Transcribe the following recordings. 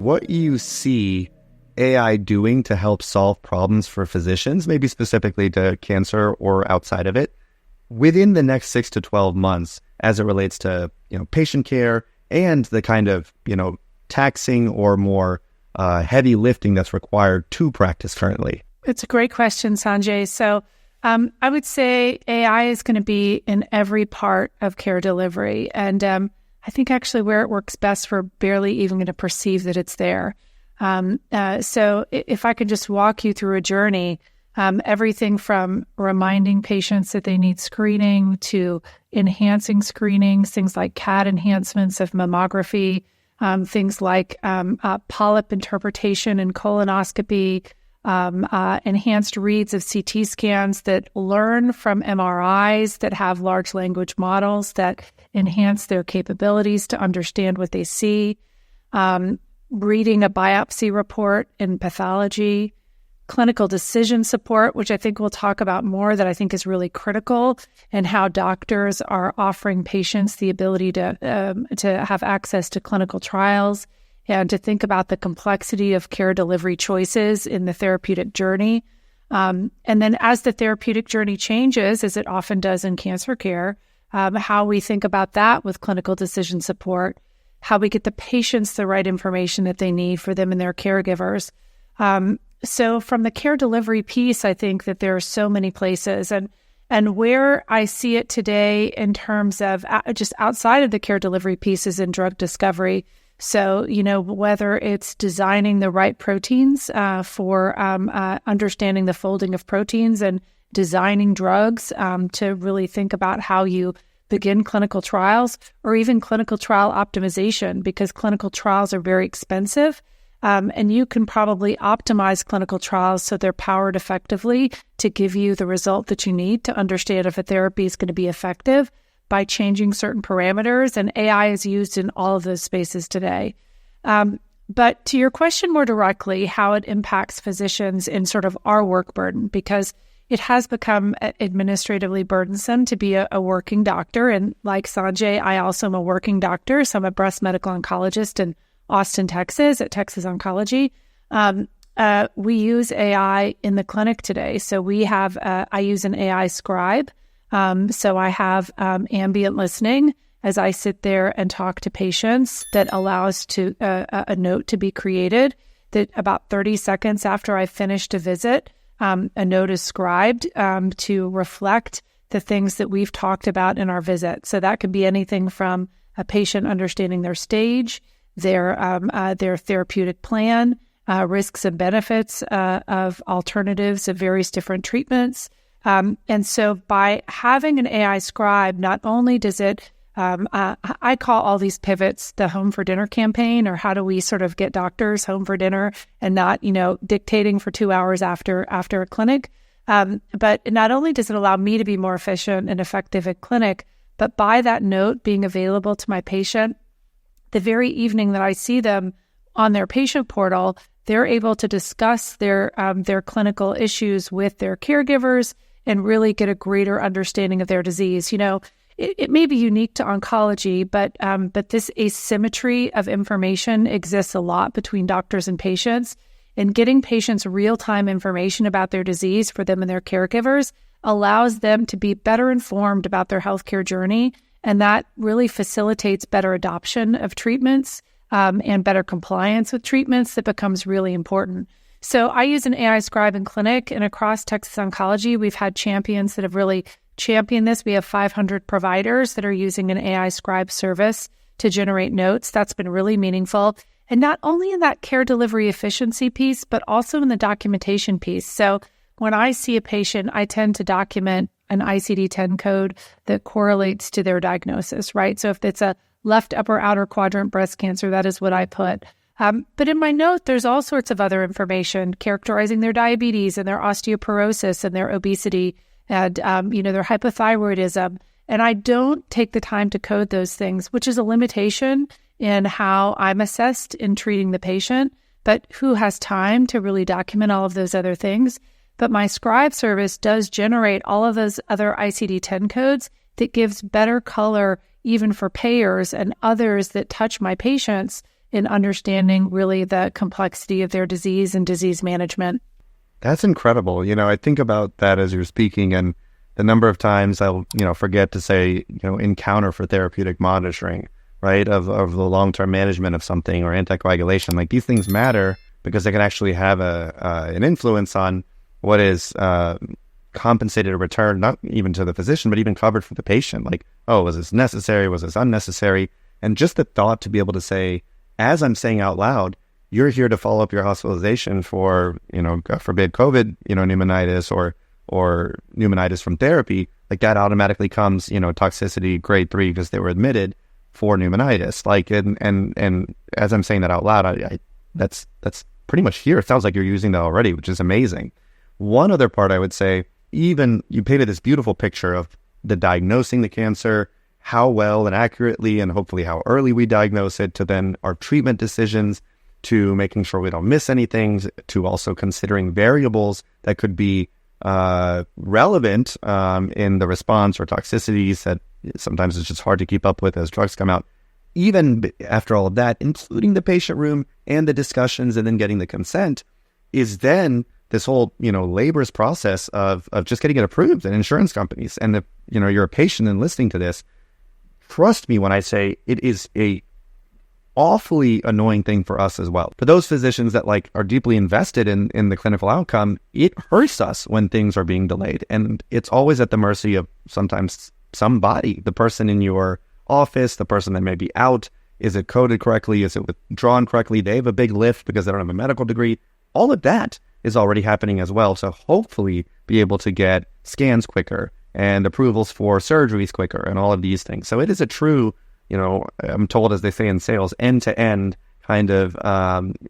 what you see AI doing to help solve problems for physicians, maybe specifically to cancer or outside of it, within the next 6 to 12 months as it relates to, patient care and the kind of, taxing or more heavy lifting that's required to practice currently? It's a great question, Sanjay. So I would say AI is going to be in every part of care delivery. And I think actually where it works best, we're barely even going to perceive that it's there. So if I could just walk you through a journey, everything from reminding patients that they need screening to enhancing screenings, things like CAD enhancements of mammography, things like polyp interpretation and colonoscopy, enhanced reads of CT scans that learn from MRIs that have large language models that enhance their capabilities to understand what they see, reading a biopsy report in pathology, clinical decision support, which I think we'll talk about more, that I think is really critical, and how doctors are offering patients the ability to have access to clinical trials and to think about the complexity of care delivery choices in the therapeutic journey. And then as the therapeutic journey changes, as it often does in cancer care, how we think about that with clinical decision support, how we get the patients the right information that they need for them and their caregivers. So from the care delivery piece, I think that there are so many places. And where I see it today in terms of just outside of the care delivery pieces in drug discovery. So, whether it's designing the right proteins for understanding the folding of proteins and designing drugs to really think about how you begin clinical trials, or even clinical trial optimization, because clinical trials are very expensive. And you can probably optimize clinical trials so they're powered effectively to give you the result that you need to understand if a therapy is going to be effective by changing certain parameters. And AI is used in all of those spaces today. But to your question more directly, how it impacts physicians in sort of our work burden, because it has become administratively burdensome to be a working doctor. And like Sanjay, I also am a working doctor. So I'm a breast medical oncologist in Austin, Texas, at Texas Oncology. We use AI in the clinic today. So we have, I use an AI scribe. So I have ambient listening as I sit there and talk to patients that allows to a note to be created that about 30 seconds after I finished a visit, a note is scribed to reflect the things that we've talked about in our visit. So that could be anything from a patient understanding their stage, their therapeutic plan, risks and benefits of alternatives of various different treatments. And so by having an AI scribe, not only does it, I call all these pivots the home for dinner campaign, or how do we sort of get doctors home for dinner and not, dictating for 2 hours after a clinic. But not only does it allow me to be more efficient and effective at clinic, but by that note being available to my patient, the very evening that I see them on their patient portal, they're able to discuss their clinical issues with their caregivers and really get a greater understanding of their disease. It may be unique to oncology, but this asymmetry of information exists a lot between doctors and patients. And getting patients real-time information about their disease for them and their caregivers allows them to be better informed about their healthcare journey. And that really facilitates better adoption of treatments and better compliance with treatments that becomes really important. So I use an AI scribe in clinic, and across Texas Oncology, we've had champions that have really championed this. We have 500 providers that are using an AI scribe service to generate notes. That's been really meaningful. And not only in that care delivery efficiency piece, but also in the documentation piece. So when I see a patient, I tend to document an ICD-10 code that correlates to their diagnosis, right? So if it's a left upper outer quadrant breast cancer, that is what I put. But in my note, there's all sorts of other information characterizing their diabetes and their osteoporosis and their obesity and, their hypothyroidism. And I don't take the time to code those things, which is a limitation in how I'm assessed in treating the patient, but who has time to really document all of those other things. But my scribe service does generate all of those other ICD-10 codes that gives better color even for payers and others that touch my patients in understanding really the complexity of their disease and disease management. That's incredible. I think about that as you're speaking, and the number of times I'll, forget to say, encounter for therapeutic monitoring, right, of the long-term management of something or anticoagulation. Like, these things matter because they can actually have an influence on what is compensated or returned, not even to the physician, but even covered for the patient. Like, oh, was this necessary? Was this unnecessary? And just the thought to be able to say, as I'm saying out loud, you're here to follow up your hospitalization for, God forbid, COVID, pneumonitis or pneumonitis from therapy, like that automatically comes, toxicity grade 3 because they were admitted for pneumonitis. Like, and as I'm saying that out loud, I that's pretty much here. It sounds like you're using that already, which is amazing. One other part I would say, even you painted this beautiful picture of the diagnosing the cancer, how well and accurately and hopefully how early we diagnose it, to then our treatment decisions, to making sure we don't miss anything, to also considering variables that could be relevant in the response or toxicities that sometimes it's just hard to keep up with as drugs come out. Even after all of that, including the patient room and the discussions and then getting the consent, is then this whole, laborious process of just getting it approved in insurance companies. And if, you're a patient and listening to this, trust me when I say it is a awfully annoying thing for us as well. For those physicians that are deeply invested in the clinical outcome, it hurts us when things are being delayed. And it's always at the mercy of sometimes somebody, the person in your office, the person that may be out. Is it coded correctly? Is it withdrawn correctly? They have a big lift because they don't have a medical degree. All of that is already happening as well. So hopefully be able to get scans quicker and approvals for surgeries quicker and all of these things. So it is a true, I'm told, as they say in sales, end-to-end kind of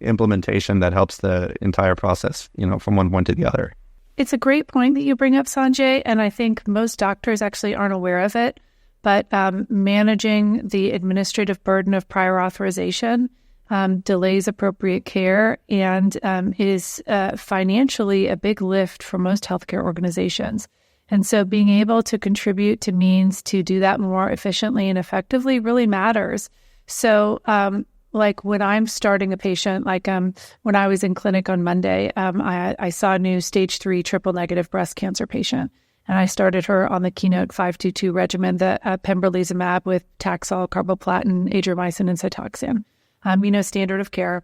implementation that helps the entire process, from one point to the other. It's a great point that you bring up, Sanjay, and I think most doctors actually aren't aware of it, but managing the administrative burden of prior authorization delays appropriate care and is financially a big lift for most healthcare organizations. And so being able to contribute to means to do that more efficiently and effectively really matters. So when I'm starting a patient, when I was in clinic on Monday, I saw a new stage 3 triple negative breast cancer patient. And I started her on the Keynote 522 regimen, the pembrolizumab with Taxol, carboplatin, adriamycin, and Cytoxan, standard of care.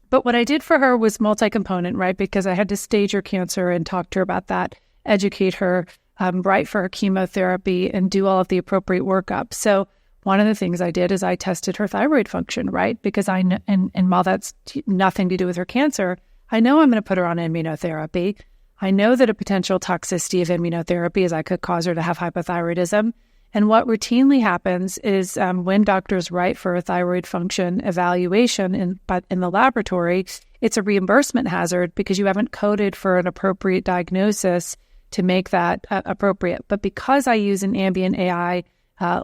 But what I did for her was multi-component, right? Because I had to stage her cancer and talk to her about that, educate her, write for her chemotherapy, and do all of the appropriate workup. So one of the things I did is I tested her thyroid function, right? Because and while that's nothing to do with her cancer, I know I'm going to put her on immunotherapy. I know that a potential toxicity of immunotherapy is I could cause her to have hypothyroidism. And what routinely happens is when doctors write for a thyroid function evaluation in the laboratory, it's a reimbursement hazard because you haven't coded for an appropriate diagnosis to make that appropriate. But because I use an ambient AI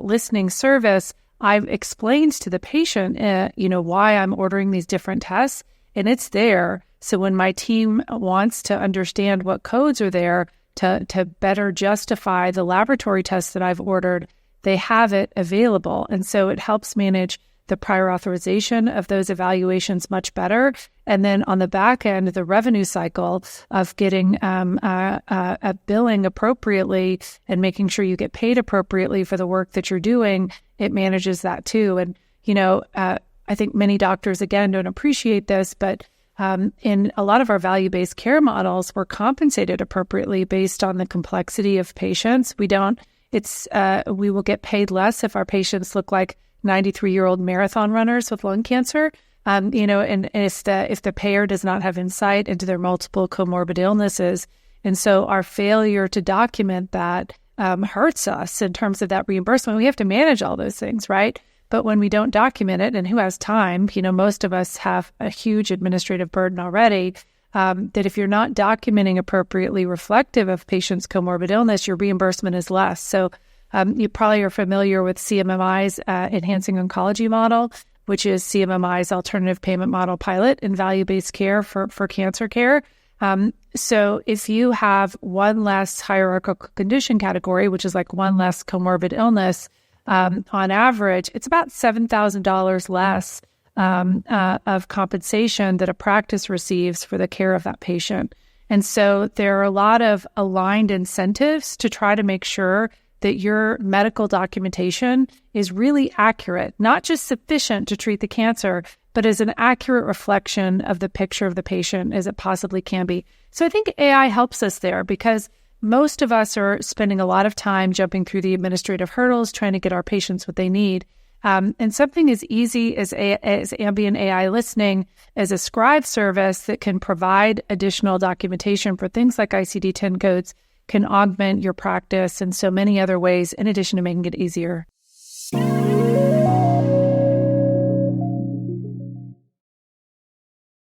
listening service, I've explained to the patient, why I'm ordering these different tests, and it's there. So when my team wants to understand what codes are there to better justify the laboratory tests that I've ordered, they have it available. And so it helps manage the prior authorization of those evaluations much better. And then on the back end, the revenue cycle of getting a billing appropriately and making sure you get paid appropriately for the work that you're doing, it manages that too. And, I think many doctors, again, don't appreciate this, but in a lot of our value-based care models, we're compensated appropriately based on the complexity of patients. We will get paid less if our patients look like 93-year-old marathon runners with lung cancer, and if the payer does not have insight into their multiple comorbid illnesses. And so our failure to document that hurts us in terms of that reimbursement. We have to manage all those things, right? But when we don't document it, and who has time, most of us have a huge administrative burden already, that if you're not documenting appropriately reflective of patients' comorbid illness, your reimbursement is less. So you probably are familiar with CMMI's Enhancing Oncology model, which is CMMI's alternative payment model pilot in value-based care for cancer care. So if you have one less hierarchical condition category, which is like one less comorbid illness, on average, it's about $7,000 less of compensation that a practice receives for the care of that patient. And so there are a lot of aligned incentives to try to make sure that your medical documentation is really accurate, not just sufficient to treat the cancer, but is an accurate reflection of the picture of the patient as it possibly can be. So I think AI helps us there because most of us are spending a lot of time jumping through the administrative hurdles, trying to get our patients what they need. And something as easy as ambient AI listening, as a scribe service that can provide additional documentation for things like ICD-10 codes, can augment your practice in so many other ways, in addition to making it easier.